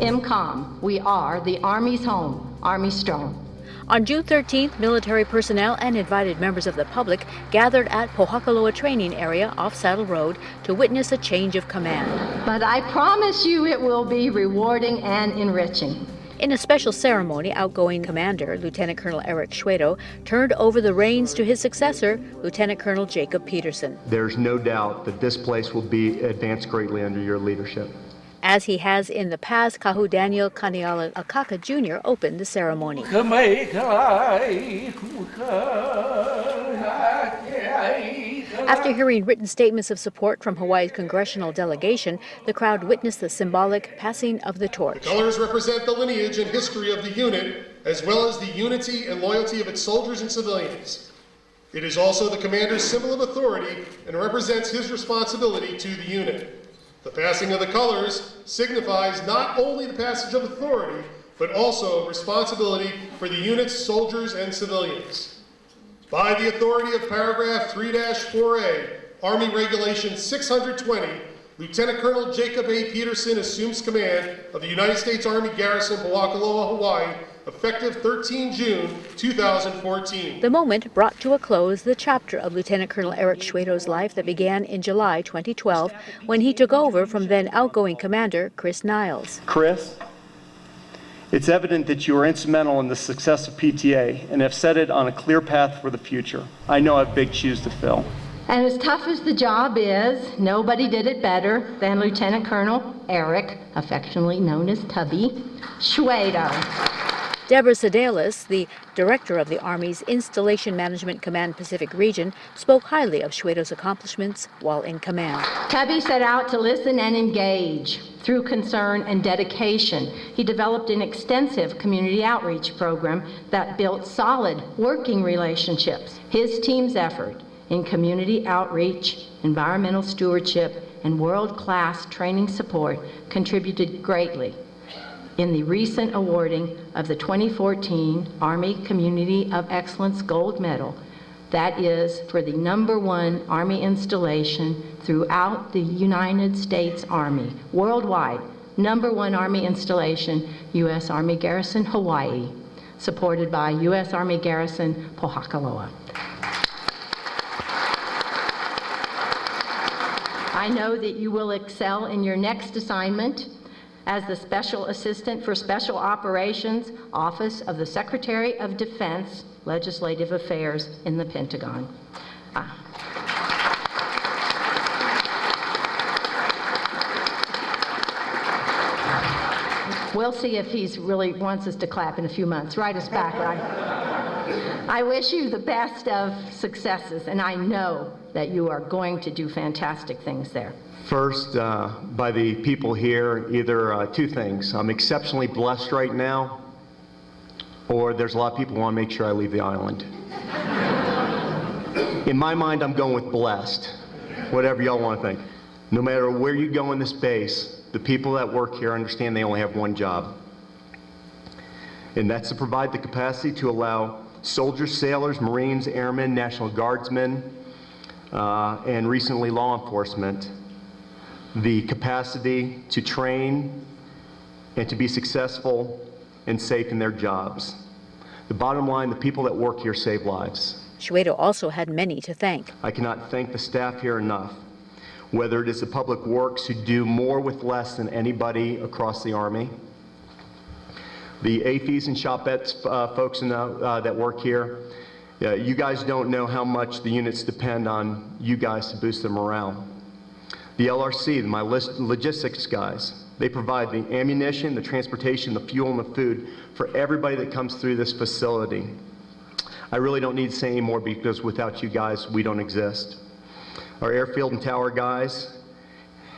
MCOM, we are the Army's home, Army strong. On June 13th, military personnel and invited members of the public gathered at Pohakuloa training area off Saddle Road to witness a change of command. But I promise you it will be rewarding and enriching. In a special ceremony, outgoing Commander Lieutenant Colonel Eric Schwedo turned over the reins to his successor, Lieutenant Colonel Jacob Peterson. There's no doubt that this place will be advanced greatly under your leadership. As he has in the past, Kahu Daniel Kaniala Akaka Jr. opened the ceremony. After hearing written statements of support from Hawaii's congressional delegation, the crowd witnessed the symbolic passing of the torch. The colors represent the lineage and history of the unit, as well as the unity and loyalty of its soldiers and civilians. It is also the commander's symbol of authority and represents his responsibility to the unit. The passing of the colors signifies not only the passage of authority, but also responsibility for the unit's soldiers and civilians. By the authority of paragraph 3-4A, Army Regulation 620, Lieutenant Colonel Jacob A. Peterson assumes command of the United States Army Garrison, Pohakuloa, Hawaii, effective 13 June 2014. The moment brought to a close the chapter of Lieutenant Colonel Eric Schwedo's life that began in July 2012 when he took over from then outgoing Commander Chris Niles. Chris, it's evident that you are instrumental in the success of PTA and have set it on a clear path for the future. I know I have big shoes to fill. And as tough as the job is, nobody did it better than Lieutenant Colonel Eric, affectionately known as Tubby, Schwedo. Deborah Sedalis, the director of the Army's Installation Management Command Pacific Region, spoke highly of Schwedo's accomplishments while in command. Tubby set out to listen and engage. Through concern and dedication, he developed an extensive community outreach program that built solid working relationships. His team's effort in community outreach, environmental stewardship, and world-class training support contributed greatly in the recent awarding of the 2014 Army Community of Excellence Gold Medal. That is for the #1 Army installation throughout the United States Army, worldwide, #1 Army installation, U.S. Army Garrison, Hawaii, supported by U.S. Army Garrison, Pohakuloa. I know that you will excel in your next assignment as the Special Assistant for Special Operations, Office of the Secretary of Defense, Legislative Affairs in the Pentagon. We'll see if he really wants us to clap in a few months. Write us back, right? I wish you the best of successes, and I know that you are going to do fantastic things there. First, by the people here, either two things. I'm exceptionally blessed right now, or there's a lot of people who want to make sure I leave the island. In my mind, I'm going with blessed, whatever y'all want to think. No matter where you go in this base, the people that work here understand they only have one job. And that's to provide the capacity to allow soldiers, sailors, Marines, airmen, National Guardsmen, and recently law enforcement, the capacity to train and to be successful and safe in their jobs. The bottom line, the people that work here save lives. Schwedo also had many to thank. I cannot thank the staff here enough, whether it is the public works who do more with less than anybody across the Army, the AFEs and shopettes folks that work here. You guys don't know how much the units depend on you guys to boost their morale. The LRC, my logistics guys, they provide the ammunition, the transportation, the fuel, and the food for everybody that comes through this facility. I really don't need to say any more because without you guys, we don't exist. Our airfield and tower guys,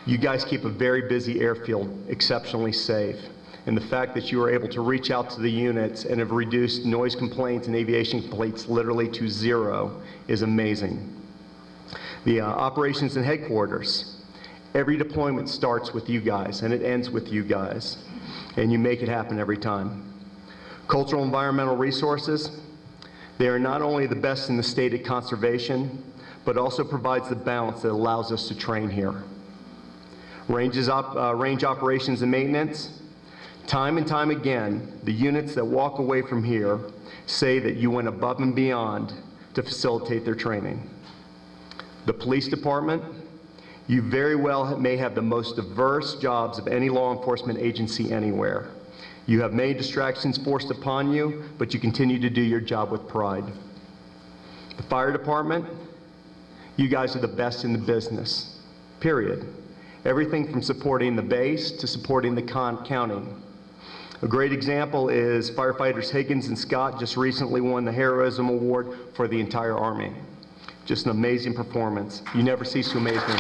you guys keep a very busy airfield exceptionally safe. And the fact that you are able to reach out to the units and have reduced noise complaints and aviation complaints literally to zero is amazing. The operations and headquarters, every deployment starts with you guys and it ends with you guys. And you make it happen every time. Cultural and environmental resources, they are not only the best in the state at conservation, but also provides the balance that allows us to train here. Range operations and maintenance. Time and time again, the units that walk away from here say that you went above and beyond to facilitate their training. The police department, you very well may have the most diverse jobs of any law enforcement agency anywhere. You have many distractions forced upon you, but you continue to do your job with pride. The fire department, you guys are the best in the business, period. Everything from supporting the base to supporting the county. A great example is firefighters Higgins and Scott just recently won the Heroism Award for the entire Army. Just an amazing performance. You never cease to amaze me.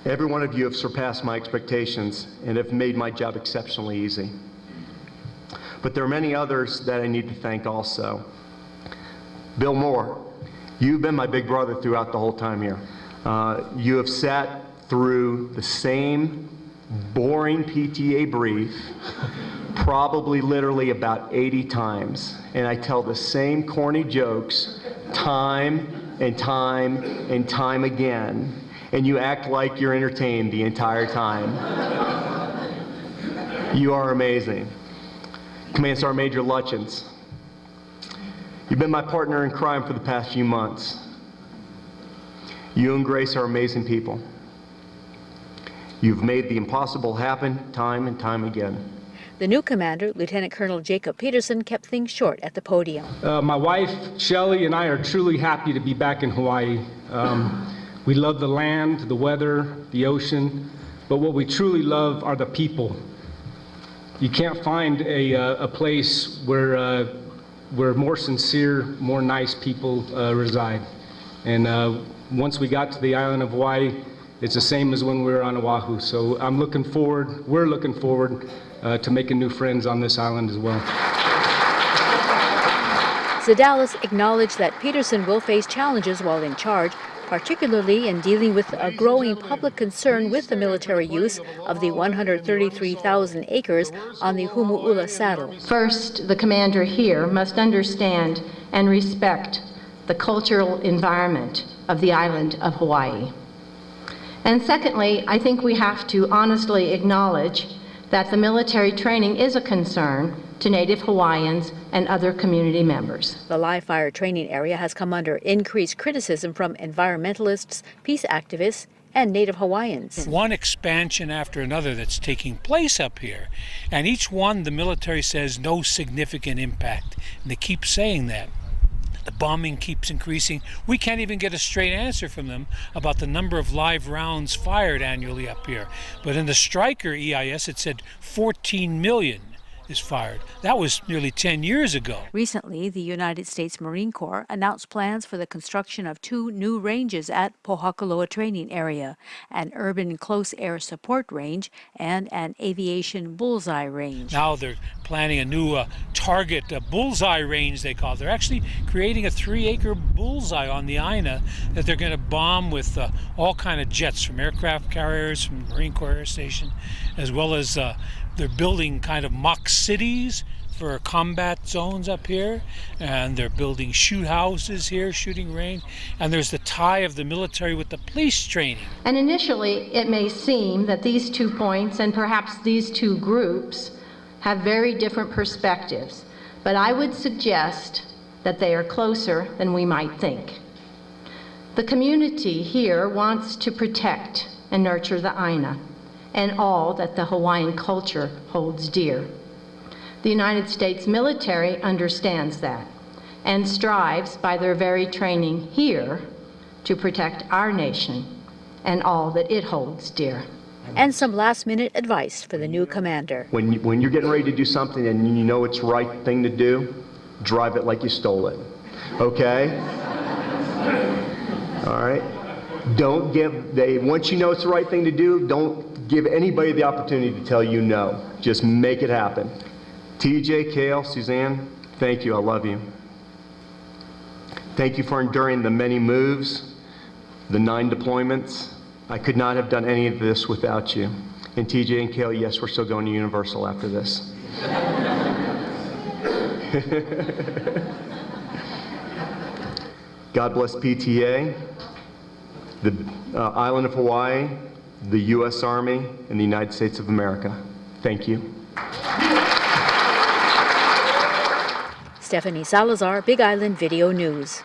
Every one of you have surpassed my expectations and have made my job exceptionally easy. But there are many others that I need to thank also. Bill Moore, you've been my big brother throughout the whole time here. You have sat through the same boring PTA brief probably literally about 80 times, and I tell the same corny jokes time and time and time again, and you act like you're entertained the entire time. You are amazing. Command Sergeant Major Lutchins, you've been my partner in crime for the past few months. You and Grace are amazing people. You've made the impossible happen time and time again. The new commander, Lieutenant Colonel Jacob Peterson, kept things short at the podium. My wife, Shelley, and I are truly happy to be back in Hawaii. We love the land, the weather, the ocean, but what we truly love are the people. You can't find a place where more sincere, more nice people reside. And once we got to the island of Hawaii, it's the same as when we were on Oahu. So we're looking forward to making new friends on this island as well. Sedalis acknowledged that Peterson will face challenges while in charge, particularly in dealing with a growing public concern with the military use of the 133,000 acres on the Humu'ula Saddle. First, the commander here must understand and respect the cultural environment of the island of Hawaii. And secondly, I think we have to honestly acknowledge that the military training is a concern to Native Hawaiians and other community members. The live fire training area has come under increased criticism from environmentalists, peace activists, and Native Hawaiians. One expansion after another that's taking place up here, and each one the military says no significant impact, and they keep saying that. The bombing keeps increasing. We can't even get a straight answer from them about the number of live rounds fired annually up here. But in the Stryker EIS, it said 14 million is fired. That was nearly 10 years ago. Recently, the United States Marine Corps announced plans for the construction of 2 new ranges at Pohakuloa Training Area, an urban close air support range and an aviation bullseye range. Now they're planning a new target bullseye range, they call it. They're actually creating a 3-acre bullseye on the Aina that they're going to bomb with all kind of jets from aircraft carriers, from the Marine Corps Air Station, as well as they're building kind of mock cities for combat zones up here, and they're building shoot houses here, shooting range, and there's the tie of the military with the police training. And initially, it may seem that these 2 points and perhaps these 2 groups have very different perspectives, but I would suggest that they are closer than we might think. The community here wants to protect and nurture the Aina and all that the Hawaiian culture holds dear. The United States military understands that and strives by their very training here to protect our nation and all that it holds dear. And some last-minute advice for the new commander. When you're getting ready to do something and you know it's the right thing to do, drive it like you stole it, okay? All right? Once you know it's the right thing to do, don't give anybody the opportunity to tell you no. Just make it happen. TJ, Kale, Suzanne, thank you. I love you. Thank you for enduring the many moves, the 9 deployments. I could not have done any of this without you. And TJ and Kale, yes, we're still going to Universal after this. God bless PTA, the island of Hawaii, the U.S. Army, and the United States of America. Thank you. Stephanie Salazar, Big Island Video News.